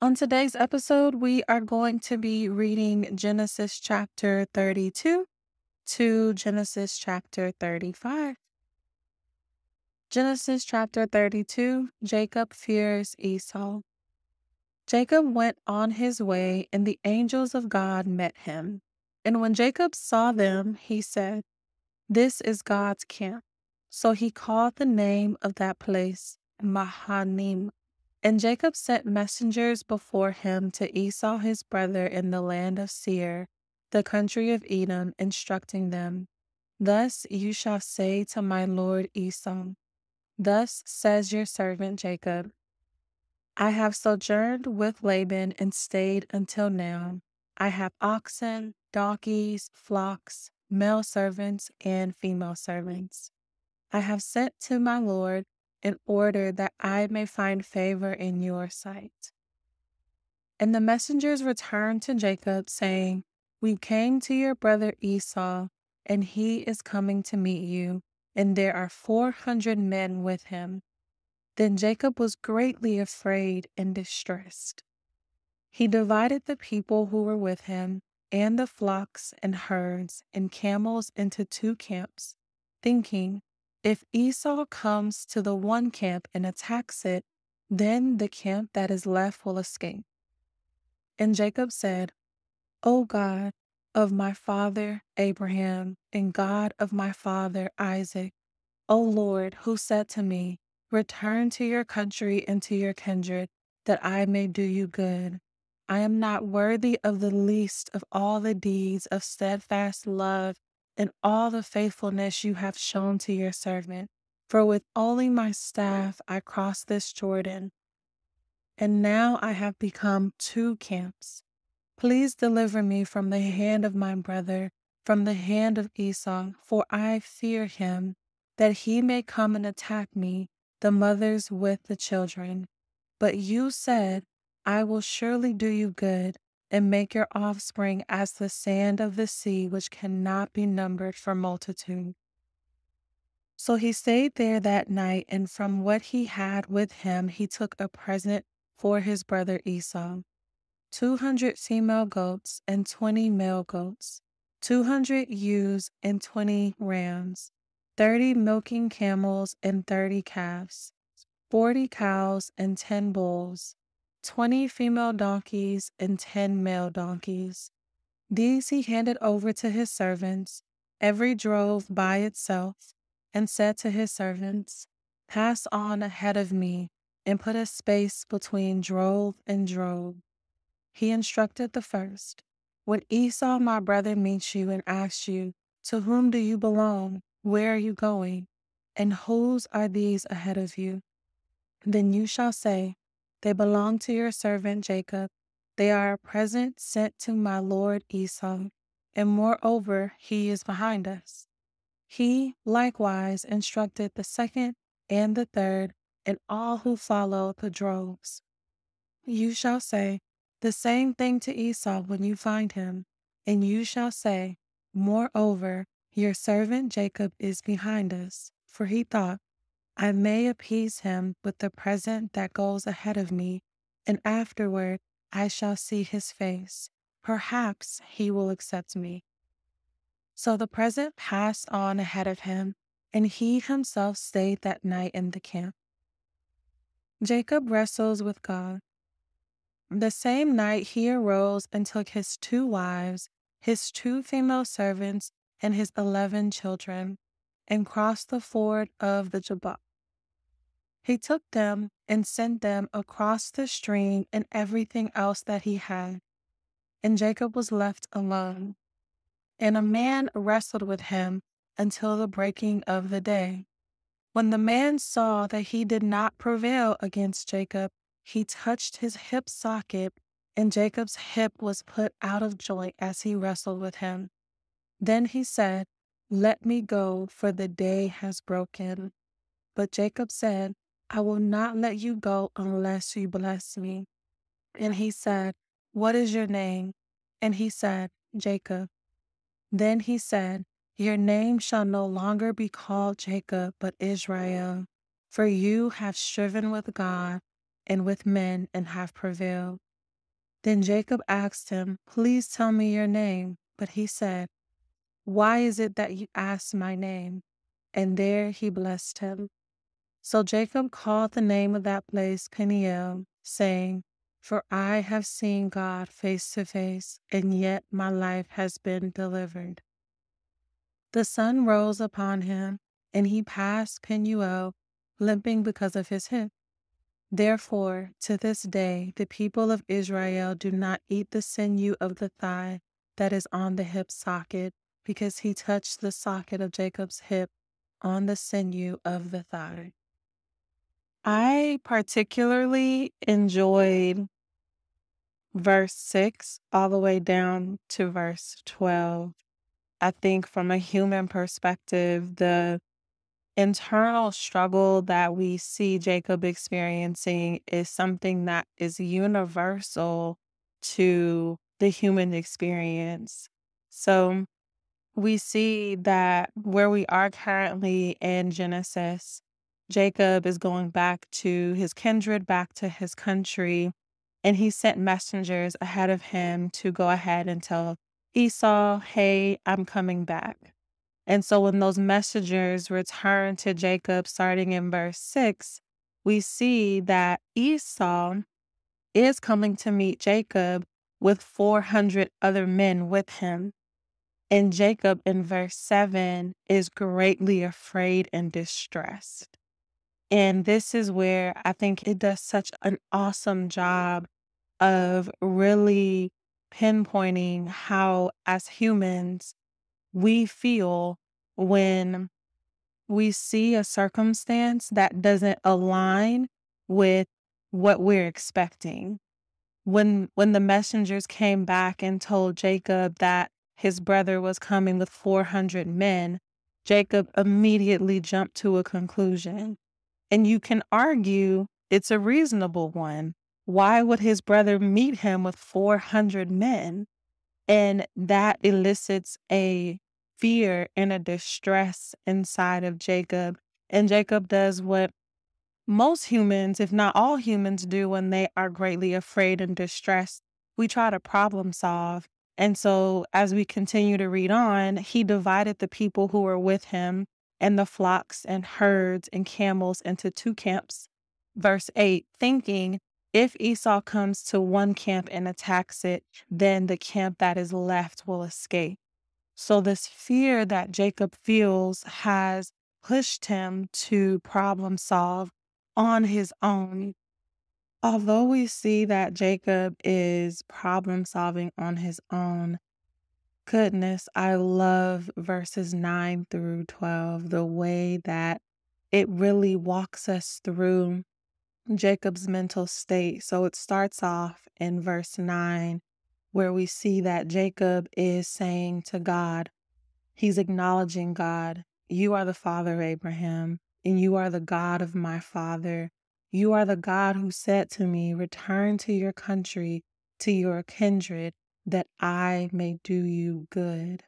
On today's episode, we are going to be reading Genesis chapter 32 to Genesis chapter 35. Genesis chapter 32, Jacob fears Esau. Jacob went on his way, and the angels of God met him. And when Jacob saw them, he said, "This is God's camp." So he called the name of that place Mahanaim. And Jacob sent messengers before him to Esau his brother in the land of Seir, the country of Edom, instructing them, "Thus you shall say to my lord Esau, Thus says your servant Jacob, I have sojourned with Laban and stayed until now. I have oxen, donkeys, flocks, male servants, and female servants. I have sent to my lord in order that I may find favor in your sight." And the messengers returned to Jacob, saying, "We came to your brother Esau, and he is coming to meet you, and there are 400 men with him." Then Jacob was greatly afraid and distressed. He divided the people who were with him, and the flocks and herds and camels into two camps, thinking, "If Esau comes to the one camp and attacks it, then the camp that is left will escape." And Jacob said, "O God of my father Abraham, and God of my father Isaac, O Lord, who said to me, 'Return to your country and to your kindred, that I may do you good,' I am not worthy of the least of all the deeds of steadfast love and all the faithfulness you have shown to your servant. For with only my staff I crossed this Jordan, and now I have become two camps. Please deliver me from the hand of my brother, from the hand of Esau, for I fear him, that he may come and attack me, the mothers with the children. But you said, I will surely do you good, and make your offspring as the sand of the sea, which cannot be numbered for multitude." So he stayed there that night, and from what he had with him he took a present for his brother Esau: 200 female goats and 20 male goats, 200 ewes and 20 rams, 30 milking camels and 30 calves, 40 cows and 10 bulls, 20 female donkeys and 10 male donkeys. These he handed over to his servants, every drove by itself, and said to his servants, "Pass on ahead of me, and put a space between drove and drove." He instructed the first, "When Esau my brother meets you and asks you, 'To whom do you belong? Where are you going? And whose are these ahead of you?' Then you shall say, 'They belong to your servant Jacob. They are a present sent to my lord Esau, and moreover he is behind us.'" He likewise instructed the second and the third, and all who follow the droves. You shall say the same thing to Esau when you find him, and you shall say, "Moreover, your servant Jacob is behind us," for he thought, "I may appease him with the present that goes ahead of me, and afterward I shall see his face. Perhaps he will accept me." So the present passed on ahead of him, and he himself stayed that night in the camp. Jacob wrestles with God. The same night he arose and took his 2 wives, his 2 female servants, and his 11 children, and crossed the ford of the Jabbok. He took them and sent them across the stream and everything else that he had, and Jacob was left alone. And a man wrestled with him until the breaking of the day. When the man saw that he did not prevail against Jacob, he touched his hip socket, and Jacob's hip was put out of joint as he wrestled with him. Then he said, "Let me go, for the day has broken." But Jacob said, "I will not let you go unless you bless me." And he said, "What is your name?" And he said, "Jacob." Then he said, "Your name shall no longer be called Jacob, but Israel, for you have striven with God and with men and have prevailed." Then Jacob asked him, "Please tell me your name." But he said, "Why is it that you ask my name?" And there he blessed him. So Jacob called the name of that place Peniel, saying, "For I have seen God face to face, and yet my life has been delivered." The sun rose upon him, and he passed Penuel, limping because of his hip. Therefore, to this day, the people of Israel do not eat the sinew of the thigh that is on the hip socket, because he touched the socket of Jacob's hip on the sinew of the thigh. I particularly enjoyed verse 6 all the way down to verse 12. I think from a human perspective, the internal struggle that we see Jacob experiencing is something that is universal to the human experience. So we see that where we are currently in Genesis, Jacob is going back to his kindred, back to his country, and he sent messengers ahead of him to go ahead and tell Esau, "Hey, I'm coming back." And so when those messengers return to Jacob, starting in verse 6, we see that Esau is coming to meet Jacob with 400 other men with him. And Jacob in verse 7 is greatly afraid and distressed. And this is where I think it does such an awesome job of really pinpointing how, as humans, we feel when we see a circumstance that doesn't align with what we're expecting. When the messengers came back and told Jacob that his brother was coming with 400 men, Jacob immediately jumped to a conclusion. And you can argue it's a reasonable one. Why would his brother meet him with 400 men? And that elicits a fear and a distress inside of Jacob. And Jacob does what most humans, if not all humans, do when they are greatly afraid and distressed. We try to problem solve. And so, as we continue to read on, he divided the people who were with him and the flocks and herds and camels into two camps. Verse 8, thinking, if Esau comes to one camp and attacks it, then the camp that is left will escape. So, this fear that Jacob feels has pushed him to problem solve on his own. Although we see that Jacob is problem solving on his own, goodness, I love verses 9 through 12, the way that it really walks us through Jacob's mental state. So it starts off in verse 9, where we see that Jacob is saying to God, he's acknowledging God, "You are the father of Abraham, and you are the God of my father. You are the God who said to me, 'Return to your country, to your kindred, that I may do you good.'"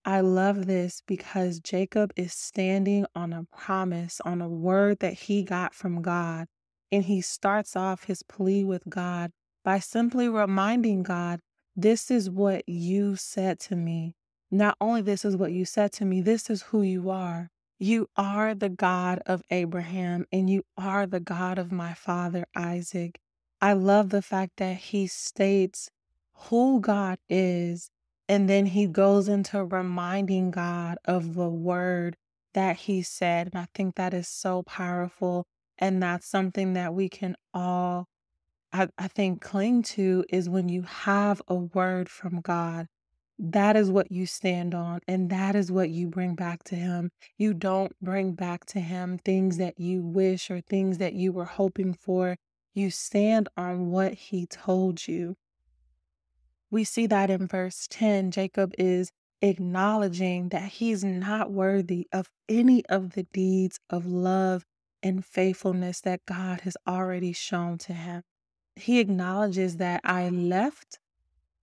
I love this because Jacob is standing on a promise, on a word that he got from God. And he starts off his plea with God by simply reminding God, "This is what you said to me. Not only this is what you said to me, this is who you are. You are the God of Abraham, and you are the God of my father Isaac." I love the fact that he states who God is, and then he goes into reminding God of the word that he said. And I think that is so powerful. And that's something that we can all, I think, cling to, is when you have a word from God. That is what you stand on, and that is what you bring back to him. You don't bring back to him things that you wish or things that you were hoping for. You stand on what he told you. We see that in verse 10, Jacob is acknowledging that he's not worthy of any of the deeds of love and faithfulness that God has already shown to him. He acknowledges that I left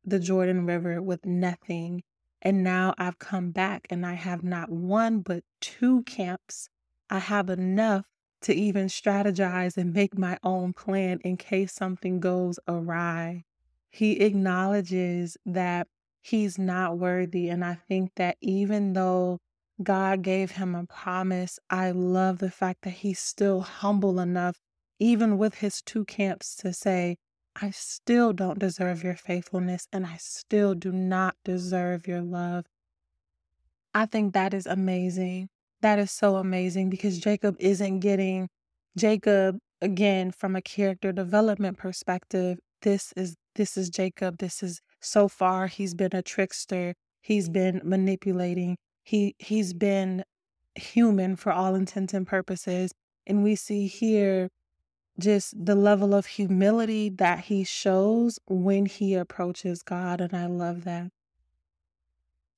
the Jordan River with nothing, and now I've come back and I have not one but two camps. I have enough to even strategize and make my own plan in case something goes awry. He acknowledges that he's not worthy. And I think that even though God gave him a promise, I love the fact that he's still humble enough, even with his two camps, to say, I still don't deserve your faithfulness and I still do not deserve your love. I think that is amazing. That is so amazing because Jacob isn't getting Jacob again from a character development perspective. This is Jacob. This is so far he's been a trickster. He's been manipulating. He's been human for all intents and purposes. And we see here just the level of humility that he shows when he approaches God. And I love that.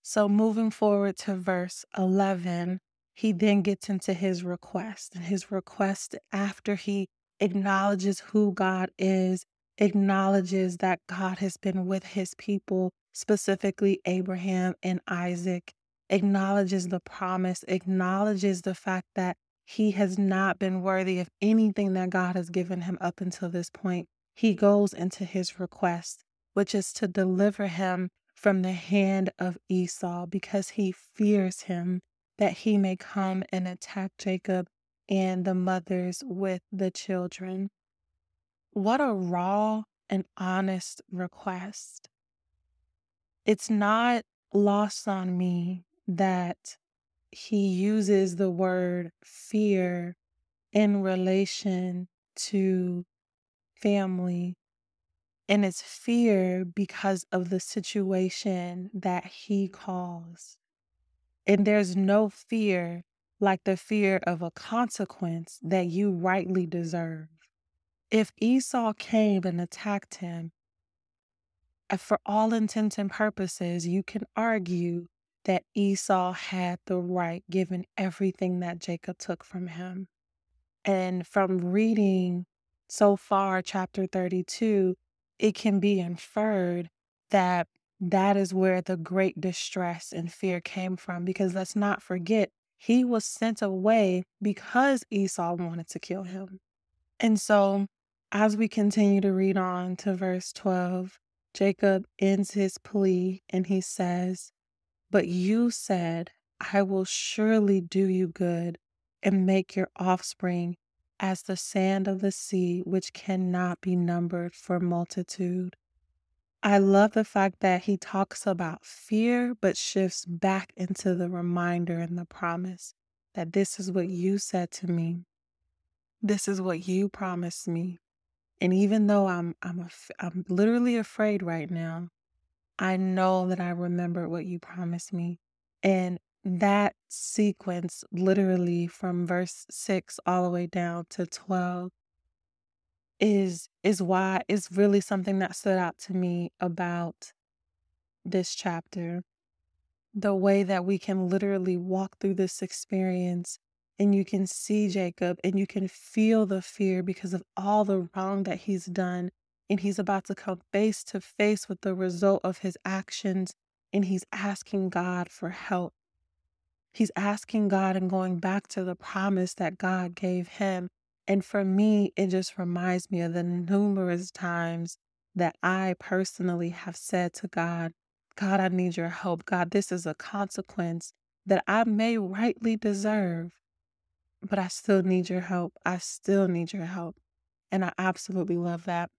So moving forward to verse 11, he then gets into his request. And his request, after he acknowledges who God is, acknowledges that God has been with his people, specifically Abraham and Isaac, acknowledges the promise, acknowledges the fact that he has not been worthy of anything that God has given him up until this point. He goes into his request, which is to deliver him from the hand of Esau because he fears him, that he may come and attack Jacob and the mothers with the children. What a raw and honest request. It's not lost on me that he uses the word fear in relation to family. And it's fear because of the situation that he caused. And there's no fear like the fear of a consequence that you rightly deserve. If Esau came and attacked him, for all intents and purposes, you can argue that Esau had the right given everything that Jacob took from him. And from reading so far, chapter 32, it can be inferred that that is where the great distress and fear came from. Because let's not forget, he was sent away because Esau wanted to kill him. And so, as we continue to read on to verse 12, Jacob ends his plea and he says, "But you said, I will surely do you good and make your offspring as the sand of the sea, which cannot be numbered for multitude." I love the fact that he talks about fear, but shifts back into the reminder and the promise that this is what you said to me. This is what you promised me. And even though I'm literally afraid right now, I know that I remember what you promised me. And that sequence, literally from verse 6 all the way down to 12, is really something that stood out to me about this chapter. The way that we can literally walk through this experience and you can see Jacob and you can feel the fear because of all the wrong that he's done. And he's about to come face to face with the result of his actions. And he's asking God for help. He's asking God and going back to the promise that God gave him. And for me, it just reminds me of the numerous times that I personally have said to God, God, I need your help. God, this is a consequence that I may rightly deserve, but I still need your help. I still need your help. And I absolutely love that.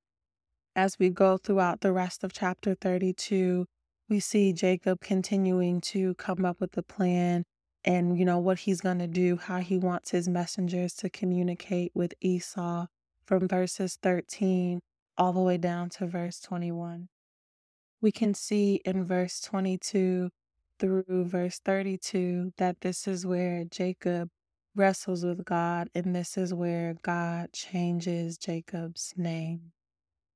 As we go throughout the rest of chapter 32, we see Jacob continuing to come up with a plan and, what he's going to do, how he wants his messengers to communicate with Esau from verses 13 all the way down to verse 21. We can see in verse 22 through verse 32 that this is where Jacob wrestles with God, and this is where God changes Jacob's name.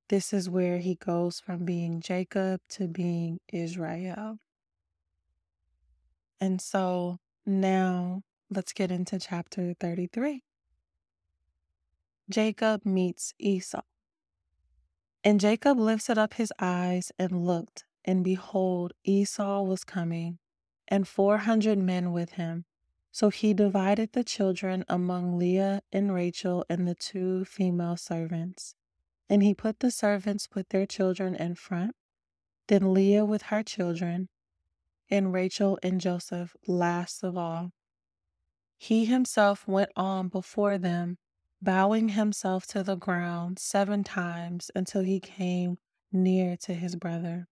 This is where he goes from being Jacob to being Israel. And so now let's get into chapter 33. Jacob meets Esau. And Jacob lifted up his eyes and looked, and behold, Esau was coming, and 400 men with him. So he divided the children among Leah and Rachel and the two female servants. And he put the servants with their children in front, then Leah with her children, and Rachel and Joseph last of all. He himself went on before them, bowing himself to the ground 7 times until he came near to his brother.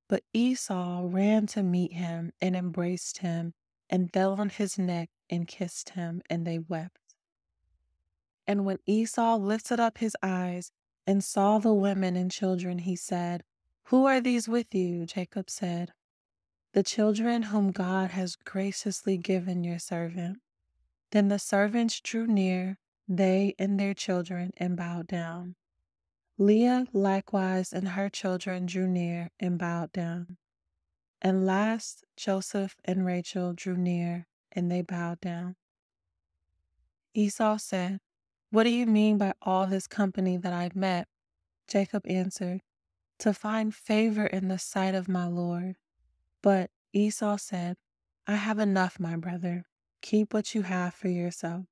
But Esau ran to meet him and embraced him and fell on his neck and kissed him, and they wept. And when Esau lifted up his eyes and saw the women and children, he said, "Who are these with you?" Jacob said, "The children whom God has graciously given your servant." Then the servants drew near, they and their children, and bowed down. Leah likewise and her children drew near and bowed down. And last, Joseph and Rachel drew near, and they bowed down. Esau said, "What do you mean by all this company that I've met?" Jacob answered, "To find favor in the sight of my Lord." But Esau said, "I have enough, my brother. Keep what you have for yourself."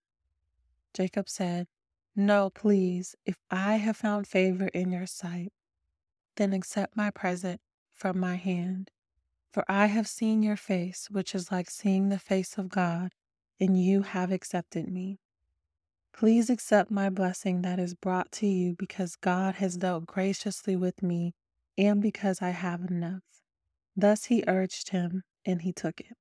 Jacob said, "No, please, if I have found favor in your sight, then accept my present from my hand. For I have seen your face, which is like seeing the face of God, and you have accepted me. Please accept my blessing that is brought to you because God has dealt graciously with me and because I have enough." Thus he urged him, and he took it.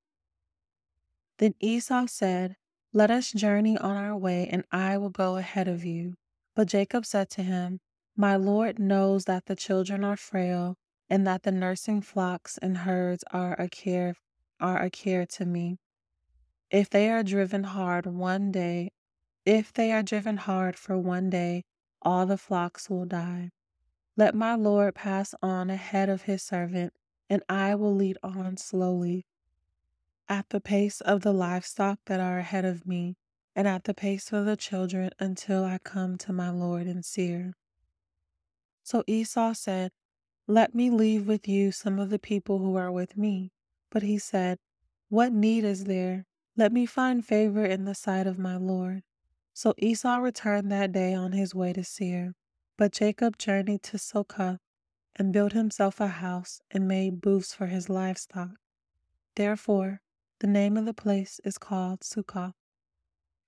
Then Esau said, "Let us journey on our way, and I will go ahead of you." But Jacob said to him, "My Lord knows that the children are frail, and that the nursing flocks and herds are a care to me. If they are driven hard for one day, all the flocks will die. Let my Lord pass on ahead of his servant, and I will lead on slowly, at the pace of the livestock that are ahead of me, and at the pace of the children until I come to my Lord in Seir." So Esau said, "Let me leave with you some of the people who are with me." But he said, "What need is there? Let me find favor in the sight of my Lord." So Esau returned that day on his way to Seir. But Jacob journeyed to Succoth and built himself a house and made booths for his livestock. Therefore, the name of the place is called Succoth.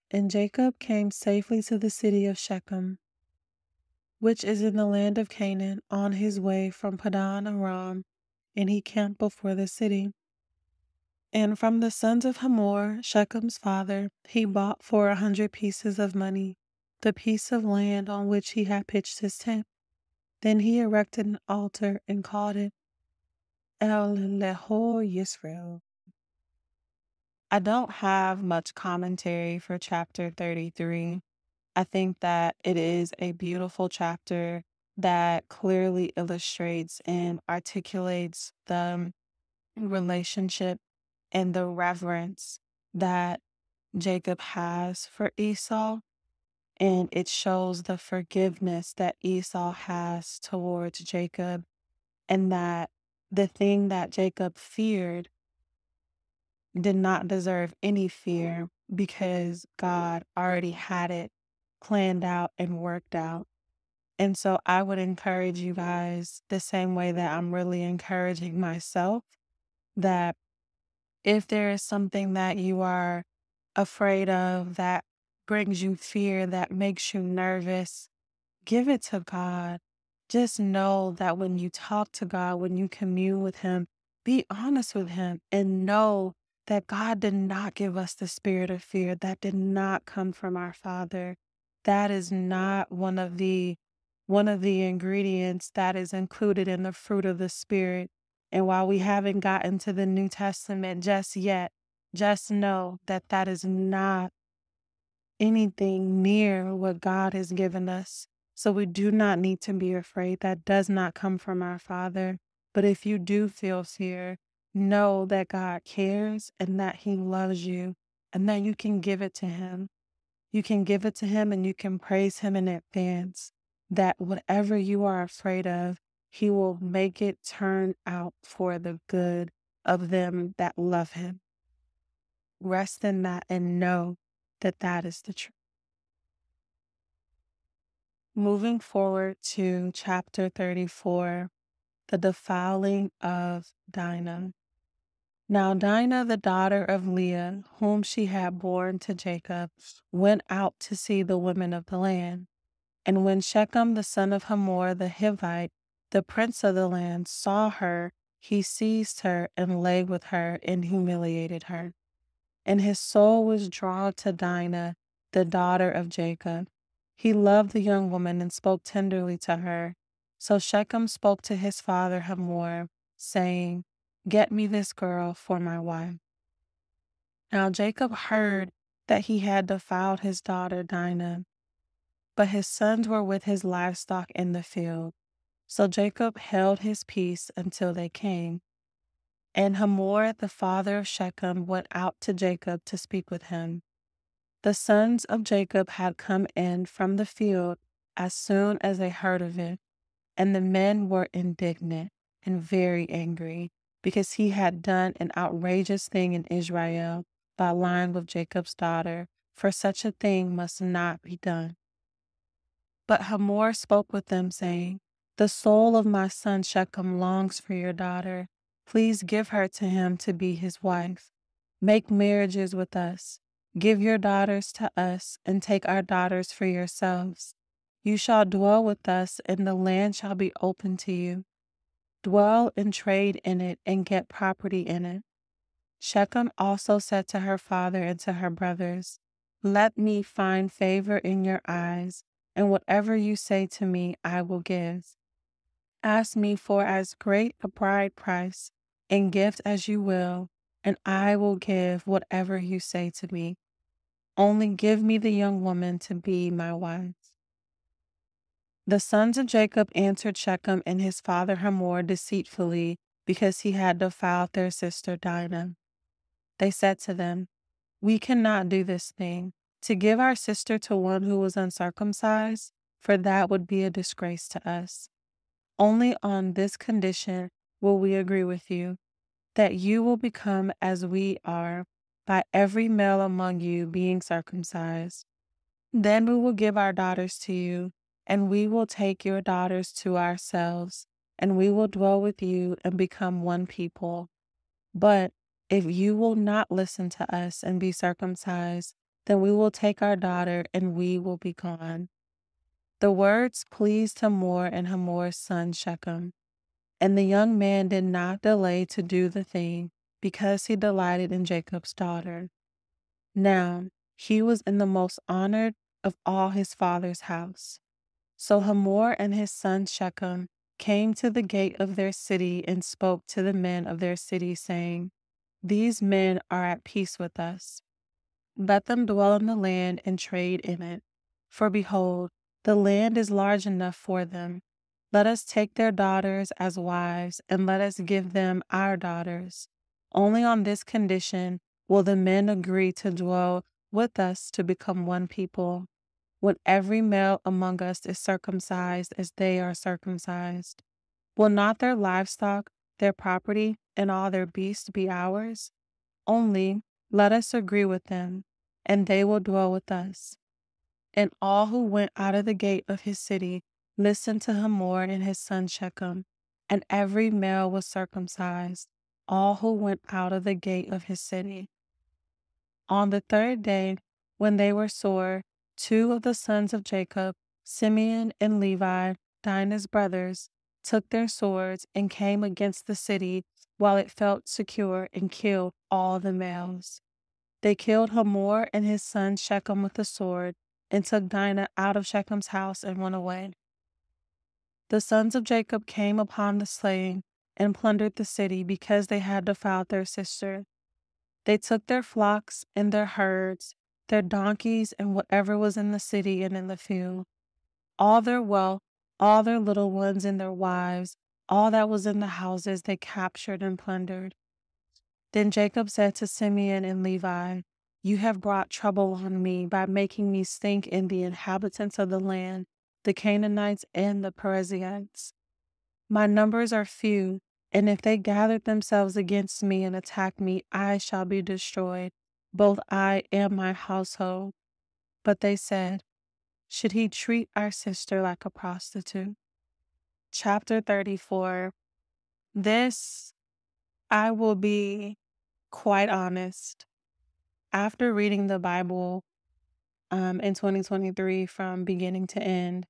And Jacob came safely to the city of Shechem, which is in the land of Canaan, on his way from Padan Aram, and he camped before the city. And from the sons of Hamor, Shechem's father, he bought for 100 pieces of money the piece of land on which he had pitched his tent. Then he erected an altar and called it El Leho Yisrael. I don't have much commentary for chapter 33. I think that it is a beautiful chapter that clearly illustrates and articulates the relationship and the reverence that Jacob has for Esau. And it shows the forgiveness that Esau has towards Jacob, and that the thing that Jacob feared did not deserve any fear because God already had it planned out and worked out. And so I would encourage you guys the same way that I'm really encouraging myself, that if there is something that you are afraid of, that brings you fear, that makes you nervous, give it to God. Just know that when you talk to God, when you commune with Him, be honest with Him and know that God did not give us the spirit of fear. That did not come from our Father. That is not one of the ingredients that is included in the fruit of the Spirit. And while we haven't gotten to the New Testament just yet, just know that that is not anything near what God has given us. So we do not need to be afraid. That does not come from our Father. But if you do feel fear, know that God cares and that He loves you and that you can give it to Him. You can give it to Him and you can praise Him in advance that whatever you are afraid of, He will make it turn out for the good of them that love Him. Rest in that and know that that is the truth. Moving forward to chapter 34, the defiling of Dinah. Now Dinah, the daughter of Leah, whom she had borne to Jacob, went out to see the women of the land. And when Shechem, the son of Hamor the Hivite, the prince of the land, saw her, he seized her and lay with her and humiliated her. And his soul was drawn to Dinah, the daughter of Jacob. He loved the young woman and spoke tenderly to her. So Shechem spoke to his father Hamor, saying, "Get me this girl for my wife." Now Jacob heard that he had defiled his daughter Dinah, but his sons were with his livestock in the field. So Jacob held his peace until they came. And Hamor, the father of Shechem, went out to Jacob to speak with him. The sons of Jacob had come in from the field as soon as they heard of it, and the men were indignant and very angry, because he had done an outrageous thing in Israel by lying with Jacob's daughter, for such a thing must not be done. But Hamor spoke with them, saying, "The soul of my son Shechem longs for your daughter. Please give her to him to be his wife. Make marriages with us. Give your daughters to us, and take our daughters for yourselves. You shall dwell with us, and the land shall be open to you. Dwell and trade in it, and get property in it." Shechem also said to her father and to her brothers, "Let me find favor in your eyes, and whatever you say to me, I will give. Ask me for as great a bride price and gift as you will, and I will give whatever you say to me. Only give me the young woman to be my wife." The sons of Jacob answered Shechem and his father Hamor deceitfully, because he had defiled their sister Dinah. They said to them, "We cannot do this thing, to give our sister to one who was uncircumcised, for that would be a disgrace to us. Only on this condition will we agree with you, that you will become as we are, by every male among you being circumcised. Then we will give our daughters to you, and we will take your daughters to ourselves, and we will dwell with you and become one people. But if you will not listen to us and be circumcised, then we will take our daughter and we will be gone." The words pleased Hamor and Hamor's son Shechem, and the young man did not delay to do the thing, because he delighted in Jacob's daughter. Now he was in the most honored of all his father's house. So Hamor and his son Shechem came to the gate of their city and spoke to the men of their city, saying, "These men are at peace with us. Let them dwell in the land and trade in it. For behold, the land is large enough for them. Let us take their daughters as wives, and let us give them our daughters. Only on this condition will the men agree to dwell with us to become one people, when every male among us is circumcised as they are circumcised. Will not their livestock, their property, and all their beasts be ours? Only let us agree with them, and they will dwell with us." And all who went out of the gate of his city listened to Hamor and his son Shechem, and every male was circumcised, all who went out of the gate of his city. On the third day, when they were sore, two of the sons of Jacob, Simeon and Levi, Dinah's brothers, took their swords and came against the city while it felt secure, and killed all the males. They killed Hamor and his son Shechem with the sword, and took Dinah out of Shechem's house and went away. The sons of Jacob came upon the slain and plundered the city, because they had defiled their sister. They took their flocks and their herds, their donkeys, and whatever was in the city and in the field, all their wealth, all their little ones and their wives, all that was in the houses they captured and plundered. Then Jacob said to Simeon and Levi, "You have brought trouble on me by making me stink in the inhabitants of the land, the Canaanites and the Perizzites. My numbers are few, and if they gather themselves against me and attack me, I shall be destroyed, both I and my household." But they said, Should he treat our sister like a prostitute? Chapter 34. This, I will be quite honest. After reading the Bible in 2023 from beginning to end,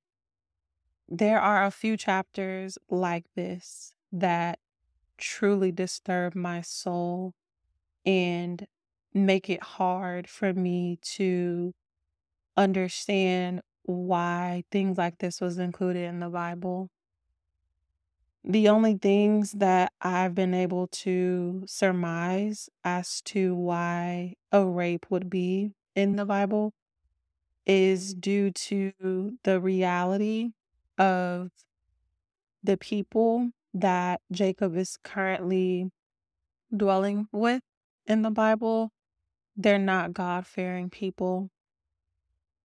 there are a few chapters like this that truly disturb my soul and make it hard for me to understand why things like this was included in the Bible. The only things that I've been able to surmise as to why a rape would be in the Bible is due to the reality of the people that Jacob is currently dwelling with in the Bible. They're not God-fearing people.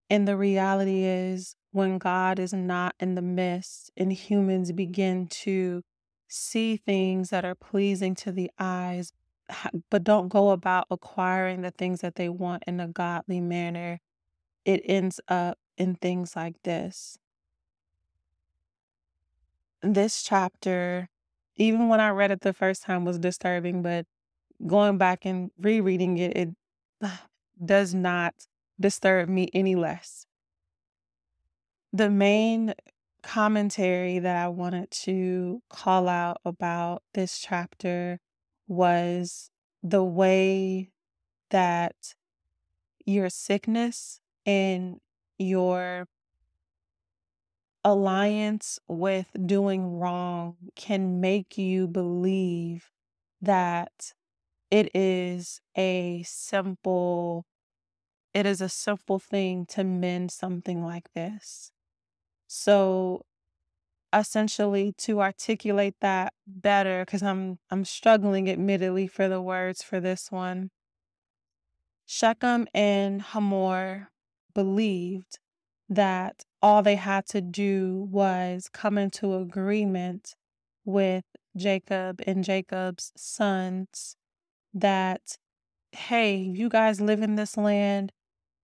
And the reality is, when God is not in the midst and humans begin to see things that are pleasing to the eyes, but don't go about acquiring the things that they want in a godly manner, it ends up in things like this. This chapter, even when I read it the first time, was disturbing, but going back and rereading it, it does not disturb me any less. The main commentary that I wanted to call out about this chapter was the way that your sickness and your alliance with doing wrong can make you believe that it is a simple thing to mend something like this. So essentially, to articulate that better, because I'm struggling admittedly for the words for this one. Shechem and Hamor believed that all they had to do was come into agreement with Jacob and Jacob's sons that, hey, you guys live in this land.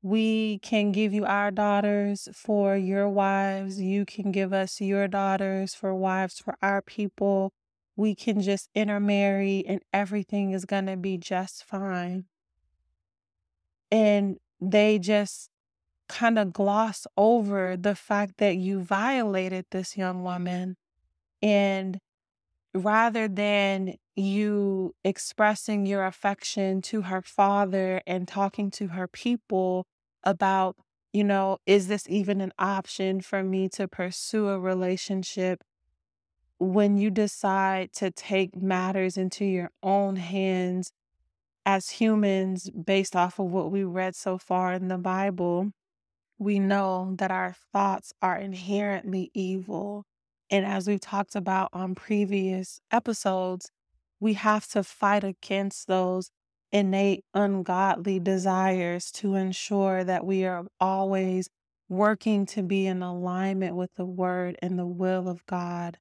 We can give you our daughters for your wives. You can give us your daughters for wives for our people. We can just intermarry and everything is going to be just fine. And they just kind of gloss over the fact that you violated this young woman. And rather than you expressing your affection to her father and talking to her people about, is this even an option for me to pursue a relationship? When you decide to take matters into your own hands as humans, based off of what we read so far in the Bible, we know that our thoughts are inherently evil. And as we've talked about on previous episodes, we have to fight against those innate ungodly desires to ensure that we are always working to be in alignment with the word and the will of God.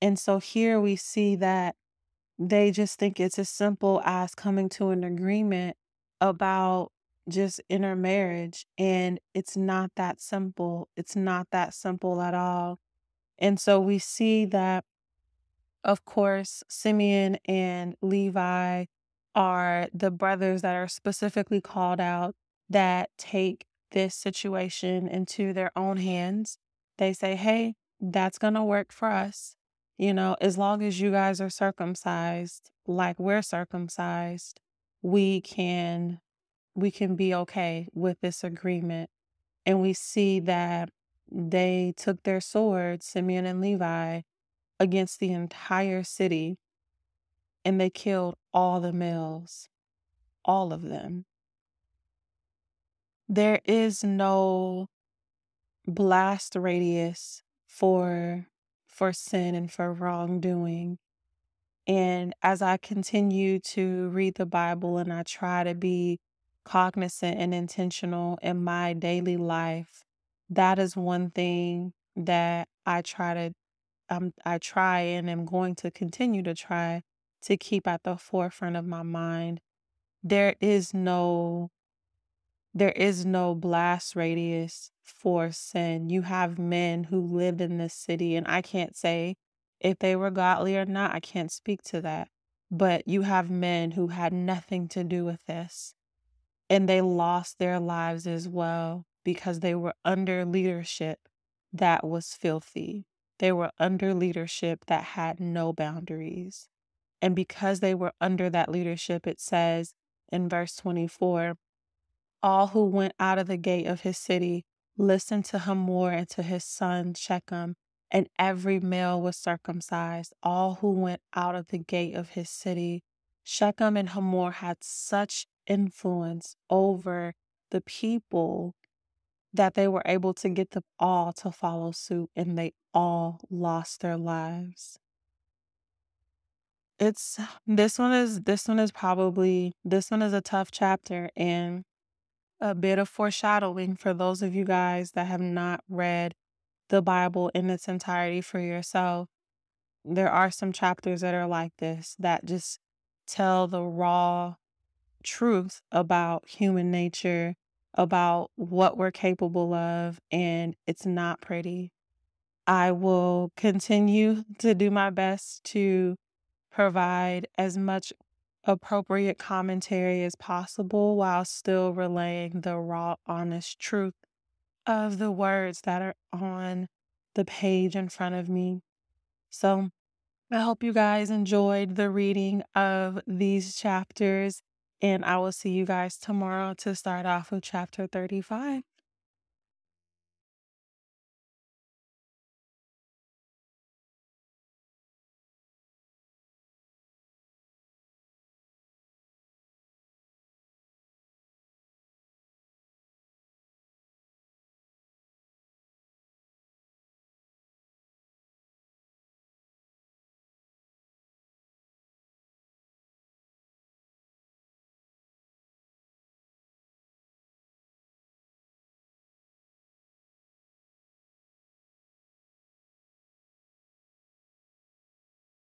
And so here we see that they just think it's as simple as coming to an agreement about just intermarriage. And it's not that simple. It's not that simple at all. And so we see that, of course, Simeon and Levi are the brothers that are specifically called out that take this situation into their own hands. They say, hey, that's going to work for us. As long as you guys are circumcised like we're circumcised, we can be okay with this agreement. And we see that they took their swords, Simeon and Levi, against the entire city, and they killed all the males, all of them. There is no blast radius for sin and for wrongdoing. And as I continue to read the Bible and I try to be cognizant and intentional in my daily life, that is one thing that I try and am going to continue to try to keep at the forefront of my mind. There is no there is no blast radius for sin. You have men who lived in this city, and I can't say if they were godly or not. I can't speak to that. But you have men who had nothing to do with this, and they lost their lives as well because they were under leadership that was filthy. They were under leadership that had no boundaries. And because they were under that leadership, it says in verse 24, all who went out of the gate of his city listened to Hamor and to his son Shechem, and every male was circumcised. All who went out of the gate of his city. Shechem and Hamor had such influence over the people that they were able to get them all to follow suit, and they all lost their lives. It's this one is a tough chapter and a bit of foreshadowing for those of you guys that have not read the Bible in its entirety for yourself. There are some chapters that are like this that just tell the raw truth about human nature, about what we're capable of, and it's not pretty. I will continue to do my best to provide as much appropriate commentary as possible while still relaying the raw, honest truth of the words that are on the page in front of me. So I hope you guys enjoyed the reading of these chapters, and I will see you guys tomorrow to start off with chapter 35.